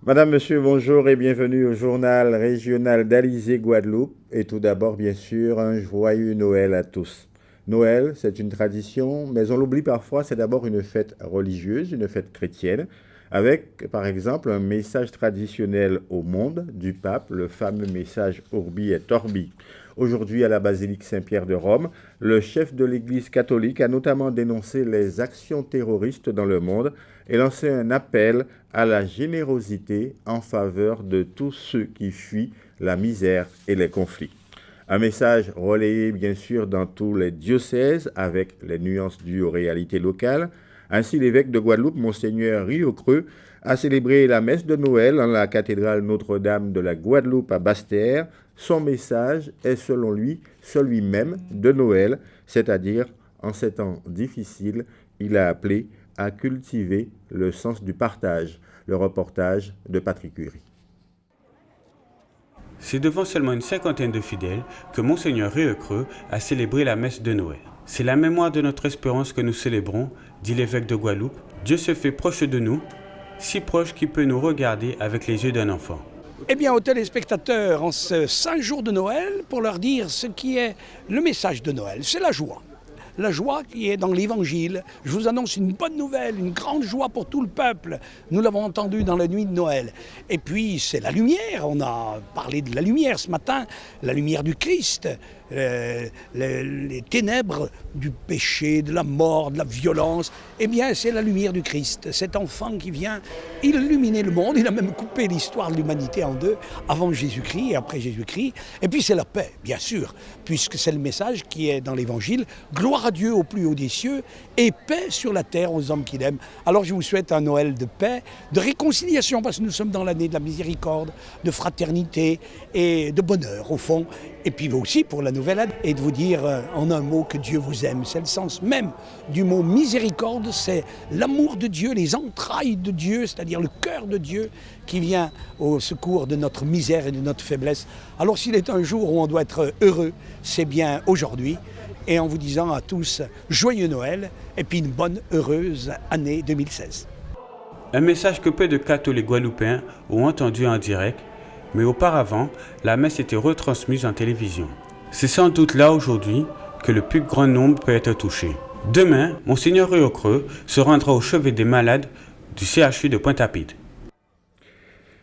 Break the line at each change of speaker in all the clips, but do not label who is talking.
Madame, Monsieur, bonjour et bienvenue au journal régional d'Alizé Guadeloupe. Et tout d'abord, bien sûr, un joyeux Noël à tous. Noël, c'est une tradition, mais on l'oublie parfois, c'est d'abord une fête religieuse, une fête chrétienne, avec, par exemple, un message traditionnel au monde du pape, le fameux message Urbi et Orbi. Aujourd'hui, à la basilique Saint-Pierre de Rome, le chef de l'Église catholique a notamment dénoncé les actions terroristes dans le monde et lancé un appel à la générosité en faveur de tous ceux qui fuient la misère et les conflits. Un message relayé bien sûr dans tous les diocèses avec les nuances dues aux réalités locales. Ainsi, l'évêque de Guadeloupe, Monseigneur Rio Creux, a célébré la messe de Noël en la cathédrale Notre-Dame de la Guadeloupe à Basse-Terre. Son message est selon lui celui même de Noël, c'est-à-dire en ces temps difficiles, il a appelé à cultiver le sens du partage. Le reportage de Patrick Curie.
C'est devant seulement une cinquantaine de fidèles que Monseigneur Rieucreux a célébré la messe de Noël. C'est la mémoire de notre espérance que nous célébrons, dit l'évêque de Guadeloupe. Dieu se fait proche de nous, si proche qu'il peut nous regarder avec les yeux d'un enfant.
Eh bien, aux téléspectateurs, en ce 5 jours de Noël, pour leur dire ce qui est le message de Noël, c'est la joie. La joie qui est dans l'Évangile. Je vous annonce une bonne nouvelle, une grande joie pour tout le peuple. Nous l'avons entendu dans la nuit de Noël. Et puis, c'est la lumière. On a parlé de la lumière ce matin, la lumière du Christ. Les ténèbres du péché, de la mort, de la violence, eh bien c'est la lumière du Christ, cet enfant qui vient illuminer le monde. Il a même coupé l'histoire de l'humanité en deux, avant Jésus-Christ et après Jésus-Christ. Et puis c'est la paix, bien sûr, puisque c'est le message qui est dans l'Évangile. Gloire à Dieu au plus haut des cieux et paix sur la terre aux hommes qu'il aime. Alors je vous souhaite un Noël de paix, de réconciliation, parce que nous sommes dans l'année de la miséricorde, de fraternité et de bonheur au fond. Et puis aussi pour la nouvelle année, et de vous dire en un mot que Dieu vous aime. C'est le sens même du mot miséricorde, c'est l'amour de Dieu, les entrailles de Dieu, c'est-à-dire le cœur de Dieu qui vient au secours de notre misère et de notre faiblesse. Alors s'il est un jour où on doit être heureux, c'est bien aujourd'hui. Et en vous disant à tous joyeux Noël et puis une bonne, heureuse année 2016.
Un message que peu de catholiques guadeloupéens ont entendu en direct, mais auparavant, la messe était retransmise en télévision. C'est sans doute là aujourd'hui que le plus grand nombre peut être touché. Demain, Monseigneur Rieucreux se rendra au chevet des malades du CHU de Pointe-à-Pitre.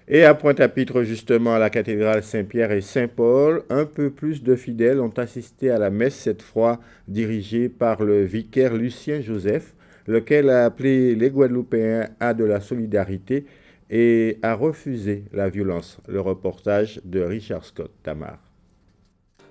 Et à Pointe-à-Pitre, justement, à la cathédrale Saint-Pierre et Saint-Paul, un peu plus de fidèles ont assisté à la messe, cette fois dirigée par le vicaire Lucien Joseph, lequel a appelé les Guadeloupéens à de la solidarité et a refusé la violence. Le reportage de Richard Scott Tamar.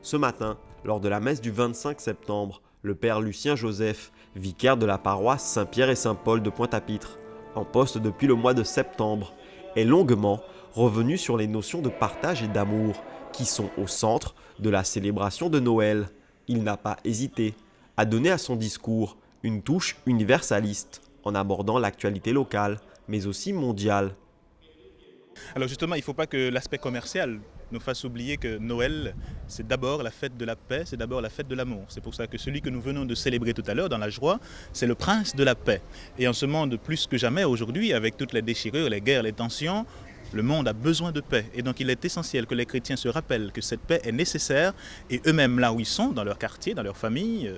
Ce matin, lors de la messe du 25 septembre, le père Lucien Joseph, vicaire de la paroisse Saint-Pierre et Saint-Paul de Pointe-à-Pitre, en poste depuis le mois de septembre, est longuement revenu sur les notions de partage et d'amour qui sont au centre de la célébration de Noël. Il n'a pas hésité à donner à son discours une touche universaliste en abordant l'actualité locale, mais aussi mondiale.
Alors justement, il ne faut pas que l'aspect commercial nous fasse oublier que Noël, c'est d'abord la fête de la paix, c'est d'abord la fête de l'amour. C'est pour ça que celui que nous venons de célébrer tout à l'heure dans la joie, c'est le prince de la paix. Et en ce monde plus que jamais aujourd'hui, avec toutes les déchirures, les guerres, les tensions, le monde a besoin de paix. Et donc il est essentiel que les chrétiens se rappellent que cette paix est nécessaire et eux-mêmes là où ils sont, dans leur quartier, dans leur famille,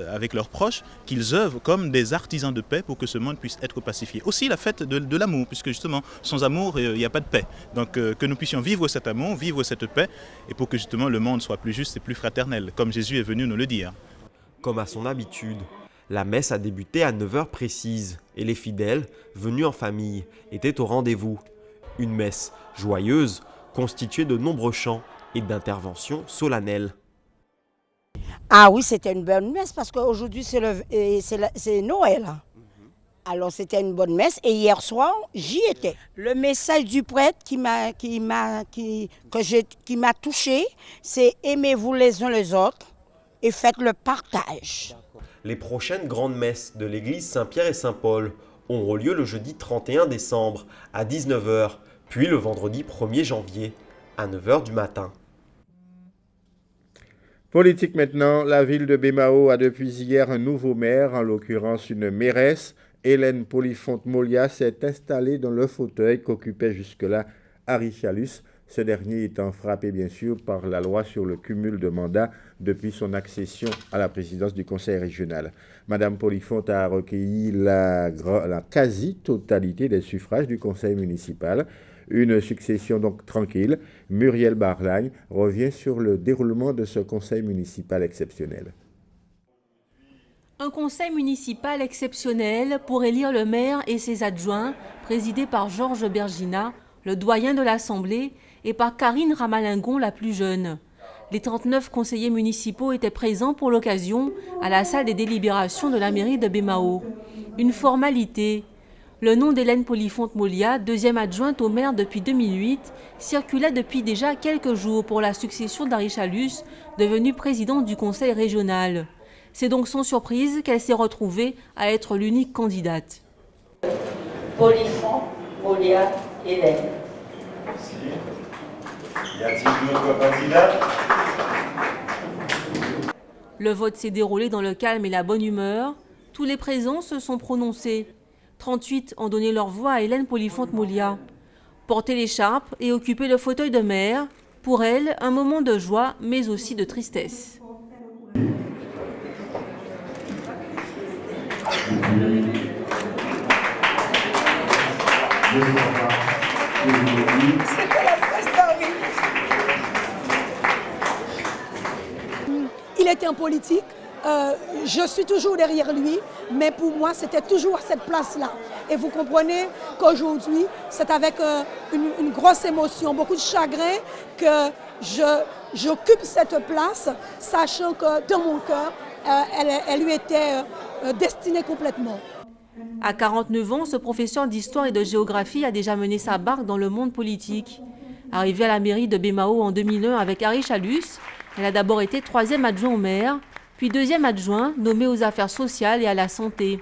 avec leurs proches, qu'ils œuvrent comme des artisans de paix pour que ce monde puisse être pacifié. Aussi la fête de l'amour, puisque justement sans amour il n'y a pas de paix. Donc que nous puissions vivre cet amour, vivre cette paix et pour que justement le monde soit plus juste et plus fraternel, comme Jésus est venu nous le dire.
Comme à son habitude, la messe a débuté à 9 heures précises et les fidèles, venus en famille, étaient au rendez-vous. Une messe joyeuse, constituée de nombreux chants et d'interventions solennelles.
Ah oui, c'était une bonne messe parce qu'aujourd'hui c'est Noël. Alors c'était une bonne messe et hier soir j'y étais. Le message du prêtre qui m'a touché, c'est aimez-vous les uns les autres et faites le partage.
Les prochaines grandes messes de l'église Saint-Pierre et Saint-Paul auront lieu le jeudi 31 décembre à 19 h, puis le vendredi 1er janvier à 9 h du matin.
Politique maintenant, la ville de Bémao a depuis hier un nouveau maire, en l'occurrence une mairesse. Hélène Polifonte-Molia s'est installée dans le fauteuil qu'occupait jusque-là Harry Chalus, ce dernier étant frappé bien sûr par la loi sur le cumul de mandats depuis son accession à la présidence du conseil régional. Madame Polifonte a recueilli la quasi-totalité des suffrages du conseil municipal. Une succession donc tranquille. Muriel Barlagne revient sur le déroulement de ce conseil municipal exceptionnel.
Un conseil municipal exceptionnel pour élire le maire et ses adjoints, présidé par Georges Bergina, le doyen de l'Assemblée, et par Karine Ramalingon, la plus jeune. Les 39 conseillers municipaux étaient présents pour l'occasion à la salle des délibérations de la mairie de Bémao. Une formalité. Le nom d'Hélène Polifonte-Molia, deuxième adjointe au maire depuis 2008, circulait depuis déjà quelques jours pour la succession d'Harry Chalus, devenu président du conseil régional. C'est donc sans surprise qu'elle s'est retrouvée à être l'unique candidate.
Polifonte-Molia Hélène.
Merci. Y a-t-il d'autres candidats?
Le vote s'est déroulé dans le calme et la bonne humeur. Tous les présents se sont prononcés. 38 ont donné leur voix à Hélène Polifonte-Molia. Porter l'écharpe et occuper le fauteuil de maire, pour elle, un moment de joie, mais aussi de tristesse.
C'était la presse d'Harry. Il était en politique, je suis toujours derrière lui, mais pour moi c'était toujours à cette place-là. Et vous comprenez qu'aujourd'hui, c'est avec une grosse émotion, beaucoup de chagrin que j'occupe cette place, sachant que dans mon cœur, elle lui était destinée complètement.
À 49 ans, ce professeur d'histoire et de géographie a déjà mené sa barque dans le monde politique. Arrivée à la mairie de Bémao en 2001 avec Harry Chalus, elle a d'abord été 3e adjoint au maire, puis 2e adjoint nommé aux affaires sociales et à la santé.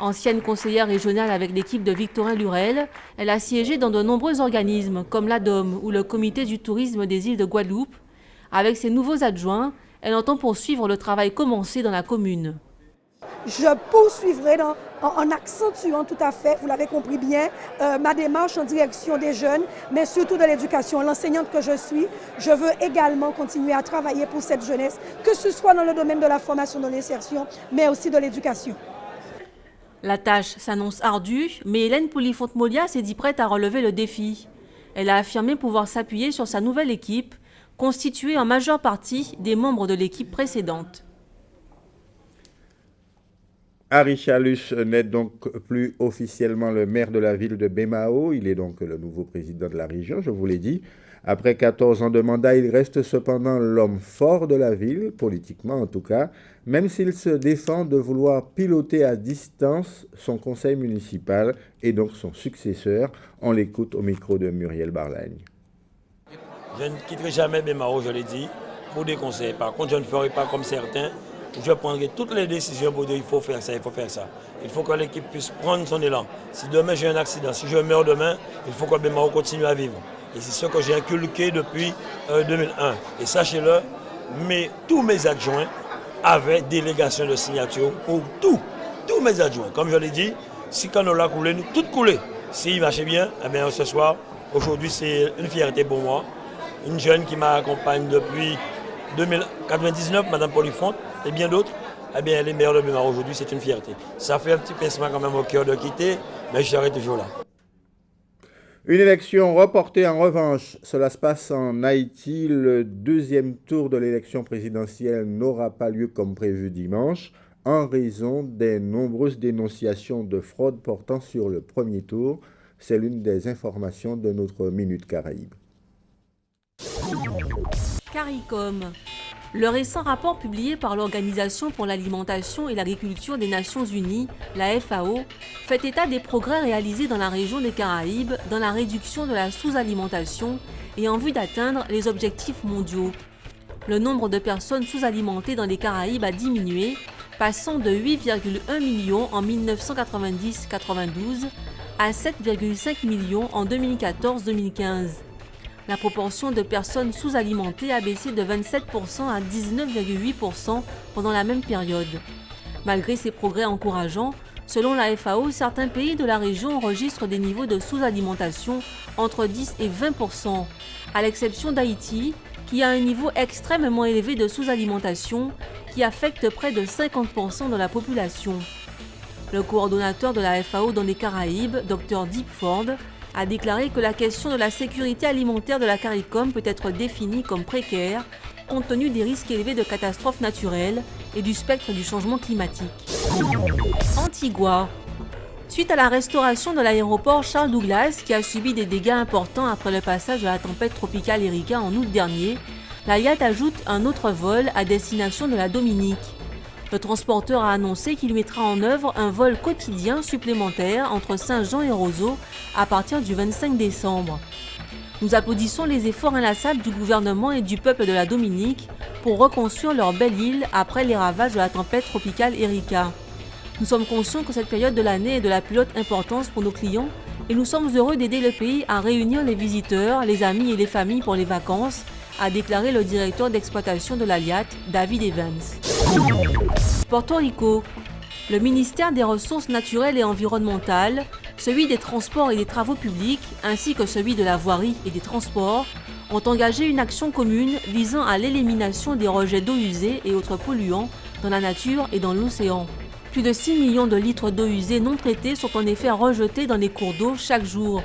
Ancienne conseillère régionale avec l'équipe de Victorin Lurel, elle a siégé dans de nombreux organismes comme l'ADOM ou le comité du tourisme des îles de Guadeloupe. Avec ses nouveaux adjoints, elle entend poursuivre le travail commencé dans la commune.
Je poursuivrai en accentuant tout à fait, vous l'avez compris bien, ma démarche en direction des jeunes, mais surtout de l'éducation. L'enseignante que je suis, je veux également continuer à travailler pour cette jeunesse, que ce soit dans le domaine de la formation, de l'insertion, mais aussi de l'éducation.
La tâche s'annonce ardue, mais Hélène Polifonte-Molia s'est dit prête à relever le défi. Elle a affirmé pouvoir s'appuyer sur sa nouvelle équipe, constituée en majeure partie des membres de l'équipe précédente.
Harry Chalus n'est donc plus officiellement le maire de la ville de Bémao. Il est donc le nouveau président de la région, je vous l'ai dit. Après 14 ans de mandat, il reste cependant l'homme fort de la ville, politiquement en tout cas, même s'il se défend de vouloir piloter à distance son conseil municipal et donc son successeur. On l'écoute au micro de Muriel Barlagne.
Je ne quitterai jamais Bémao, je l'ai dit, pour des conseils. Par contre, je ne ferai pas comme certains. Je prendrai toutes les décisions pour dire il faut faire ça, il faut faire ça. Il faut que l'équipe puisse prendre son élan. Si demain j'ai un accident, si je meurs demain, il faut que Bémao continue à vivre. Et c'est ce que j'ai inculqué depuis 2001. Et sachez-le, tous mes adjoints avaient délégation de signature pour tous mes adjoints. Comme je l'ai dit, si quand on l'a coulé, nous toutes coulé. S'il marchait bien, eh bien, ce soir, aujourd'hui c'est une fierté pour moi. Une jeune qui m'accompagne depuis 1999, Madame Polifonte, et bien d'autres, eh bien, elle est maire de Bémao aujourd'hui, c'est une fierté. Ça fait un petit pincement quand même au cœur de quitter, mais je serai toujours là.
Une élection reportée en revanche. Cela se passe en Haïti. Le deuxième tour de l'élection présidentielle n'aura pas lieu comme prévu dimanche en raison des nombreuses dénonciations de fraude portant sur le premier tour. C'est l'une des informations de notre Minute Caraïbe.
CARICOM. Le récent rapport publié par l'Organisation pour l'alimentation et l'agriculture des Nations Unies, la FAO, fait état des progrès réalisés dans la région des Caraïbes dans la réduction de la sous-alimentation et en vue d'atteindre les objectifs mondiaux. Le nombre de personnes sous-alimentées dans les Caraïbes a diminué, passant de 8,1 millions en 1990-92 à 7,5 millions en 2014-2015. La proportion de personnes sous-alimentées a baissé de 27% à 19,8% pendant la même période. Malgré ces progrès encourageants, Selon la FAO, certains pays de la région enregistrent des niveaux de sous-alimentation entre 10 et 20%, à l'exception d'Haïti, qui a un niveau extrêmement élevé de sous-alimentation qui affecte près de 50% de la population. Le coordonnateur de la FAO dans les Caraïbes, Dr Deep Ford, a déclaré que la question de la sécurité alimentaire de la CARICOM peut être définie comme précaire compte tenu des risques élevés de catastrophes naturelles et du spectre du changement climatique. Antigua. Suite à la restauration de l'aéroport Charles Douglas, qui a subi des dégâts importants après le passage de la tempête tropicale Erika en août dernier, l'Aliat ajoute un autre vol à destination de la Dominique. Le transporteur a annoncé qu'il mettra en œuvre un vol quotidien supplémentaire entre Saint-Jean et Roseau à partir du 25 décembre. Nous applaudissons les efforts inlassables du gouvernement et du peuple de la Dominique pour reconstruire leur belle île après les ravages de la tempête tropicale Erika. Nous sommes conscients que cette période de l'année est de la plus haute importance pour nos clients et nous sommes heureux d'aider le pays à réunir les visiteurs, les amis et les familles pour les vacances, a déclaré le directeur d'exploitation de l'Aliat, David Evans. Porto Rico. Le ministère des Ressources naturelles et environnementales, celui des Transports et des Travaux publics, ainsi que celui de la voirie et des transports, ont engagé une action commune visant à l'élimination des rejets d'eau usée et autres polluants dans la nature et dans l'océan. Plus de 6 millions de litres d'eau usée non traitée sont en effet rejetés dans les cours d'eau chaque jour.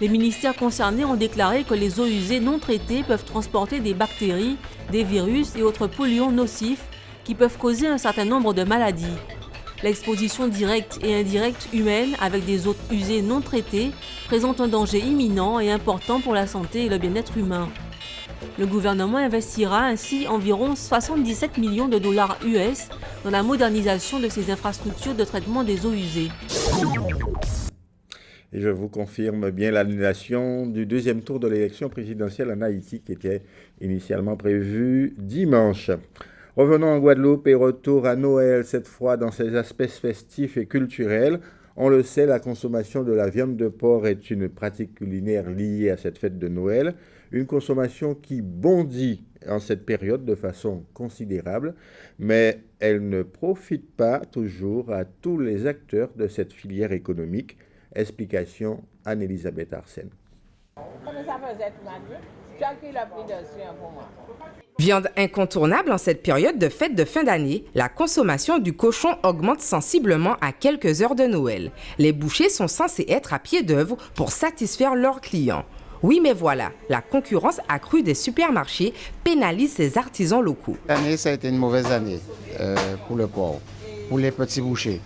Les ministères concernés ont déclaré que les eaux usées non traitées peuvent transporter des bactéries, des virus et autres polluants nocifs qui peuvent causer un certain nombre de maladies. L'exposition directe et indirecte humaine avec des eaux usées non traitées présente un danger imminent et important pour la santé et le bien-être humain. Le gouvernement investira ainsi environ 77 millions de dollars US dans la modernisation de ces infrastructures de traitement des eaux usées.
Et je vous confirme bien l'annulation du deuxième tour de l'élection présidentielle en Haïti qui était initialement prévu dimanche. Revenons en Guadeloupe et retour à Noël, cette fois dans ses aspects festifs et culturels. On le sait, la consommation de la viande de porc est une pratique culinaire liée à cette fête de Noël, une consommation qui bondit en cette période de façon considérable, mais elle ne profite pas toujours à tous les acteurs de cette filière économique. Explication Anne-Elisabeth Arsène.
Viande incontournable en cette période de fête de fin d'année, la consommation du cochon augmente sensiblement à quelques heures de Noël. Les bouchers sont censés être à pied d'œuvre pour satisfaire leurs clients. Oui, mais voilà, la concurrence accrue des supermarchés pénalise ces artisans locaux.
Cette année, ça a été une mauvaise année pour le porc, pour les petits bouchers.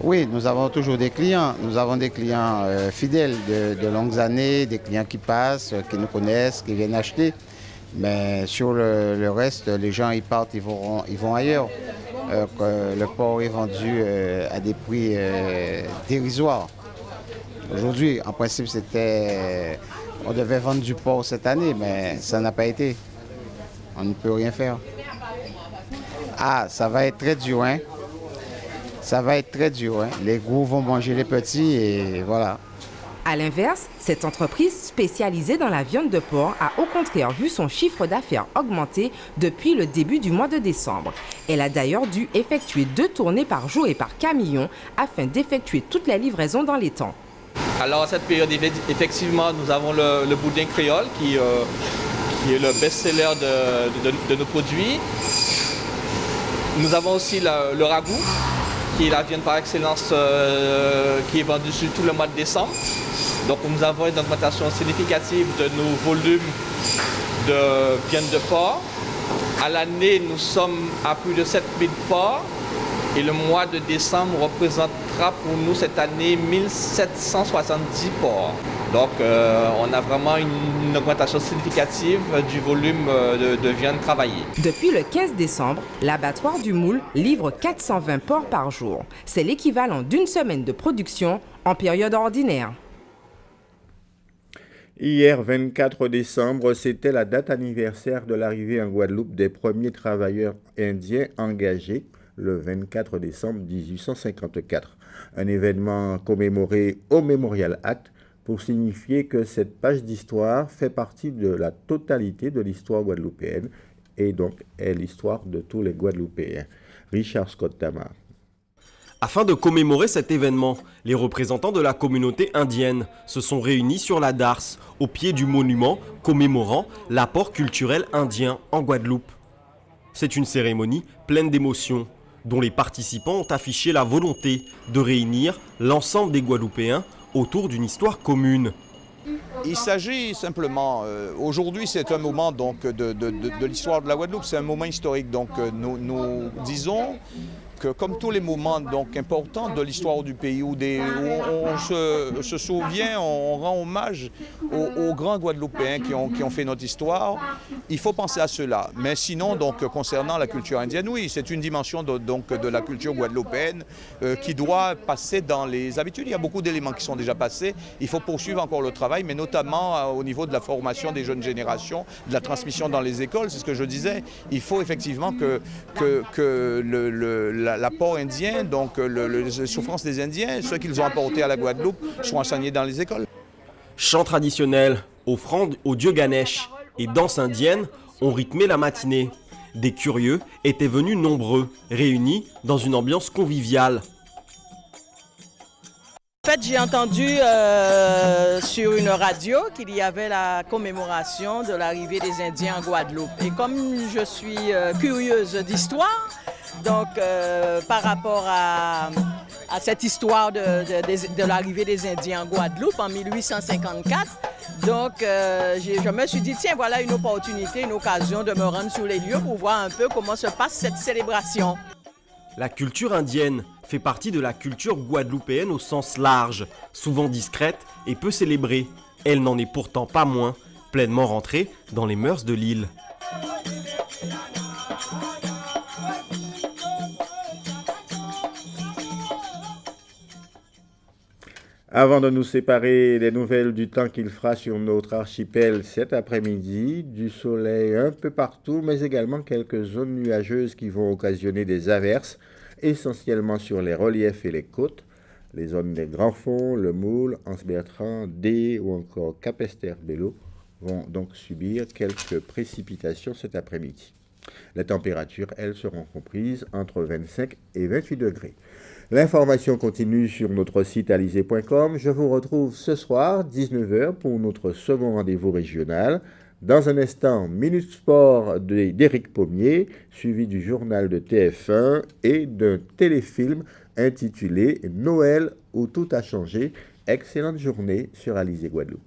Oui, nous avons toujours des clients. Nous avons des clients fidèles de longues années, des clients qui passent, qui nous connaissent, qui viennent acheter. Mais sur le reste, les gens ils partent, ils vont ailleurs. Le porc est vendu à des prix dérisoires. Aujourd'hui, en principe, on devait vendre du porc cette année, mais ça n'a pas été. On ne peut rien faire. Ah, ça va être très dur, hein? Ça va être très dur, hein? Les gros vont manger les petits et voilà.
À l'inverse, cette entreprise spécialisée dans la viande de porc a au contraire vu son chiffre d'affaires augmenter depuis le début du mois de décembre. Elle a d'ailleurs dû effectuer 2 tournées par jour et par camion afin d'effectuer toutes les livraisons dans les temps.
Alors à cette période, effectivement, nous avons le boudin créole qui est le best-seller de nos produits. Nous avons aussi le ragoût, qui est la viande par excellence qui est vendue sur tout le mois de décembre. Donc nous avons une augmentation significative de nos volumes de viande de porc. À l'année, nous sommes à plus de 7000 porcs et le mois de décembre représentera pour nous cette année 1770 porcs. Donc on a vraiment une augmentation significative du volume de viande travaillée.
Depuis le 15 décembre, l'abattoir du Moule livre 420 porcs par jour. C'est l'équivalent d'une semaine de production en période ordinaire.
Hier, 24 décembre, c'était la date anniversaire de l'arrivée en Guadeloupe des premiers travailleurs indiens engagés, le 24 décembre 1854. Un événement commémoré au Memorial Act pour signifier que cette page d'histoire fait partie de la totalité de l'histoire guadeloupéenne et donc est l'histoire de tous les Guadeloupéens. Richard Scott Tamar.
Afin de commémorer cet événement, les représentants de la communauté indienne se sont réunis sur la darse, au pied du monument commémorant l'apport culturel indien en Guadeloupe. C'est une cérémonie pleine d'émotions, dont les participants ont affiché la volonté de réunir l'ensemble des Guadeloupéens autour d'une histoire commune.
Il s'agit simplement, aujourd'hui c'est un moment donc, de l'histoire de la Guadeloupe, c'est un moment historique, donc nous disons que comme tous les moments donc, importants de l'histoire du pays où on se souvient, on rend hommage aux grands Guadeloupéens qui ont fait notre histoire, il faut penser à cela. Mais sinon, donc, concernant la culture indienne, oui, c'est une dimension de la culture guadeloupéenne qui doit passer dans les habitudes. Il y a beaucoup d'éléments qui sont déjà passés, il faut poursuivre encore le travail, mais notamment au niveau de la formation des jeunes générations, de la transmission dans les écoles, c'est ce que je disais. Il faut effectivement que l'apport indien, donc les souffrances des Indiens, ce qu'ils ont apporté à la Guadeloupe, soient enseignés dans les écoles.
Chants traditionnels, offrandes au dieu Ganesh et danses indiennes ont rythmé la matinée. Des curieux étaient venus nombreux, réunis dans une ambiance conviviale.
En fait, j'ai entendu sur une radio qu'il y avait la commémoration de l'arrivée des Indiens en Guadeloupe. Et comme je suis curieuse d'histoire, donc par rapport à cette histoire de l'arrivée des Indiens en Guadeloupe en 1854, donc je me suis dit, tiens, voilà une opportunité, une occasion de me rendre sur les lieux pour voir un peu comment se passe cette célébration.
La culture indienne fait partie de la culture guadeloupéenne au sens large, souvent discrète et peu célébrée. Elle n'en est pourtant pas moins pleinement rentrée dans les mœurs de l'île.
Avant de nous séparer, des nouvelles du temps qu'il fera sur notre archipel cet après-midi, du soleil un peu partout, mais également quelques zones nuageuses qui vont occasionner des averses, essentiellement sur les reliefs et les côtes. Les zones des Grands Fonds, le Moule, Anse-Bertrand, Dé ou encore Capesterre-Bello vont donc subir quelques précipitations cet après-midi. Les températures, elles, seront comprises entre 25 et 28 degrés. L'information continue sur notre site alizé.com. Je vous retrouve ce soir, 19h, pour notre second rendez-vous régional. Dans un instant, Minute Sport d'Éric Pommier, suivi du journal de TF1 et d'un téléfilm intitulé Noël où tout a changé. Excellente journée sur Alizé Guadeloupe.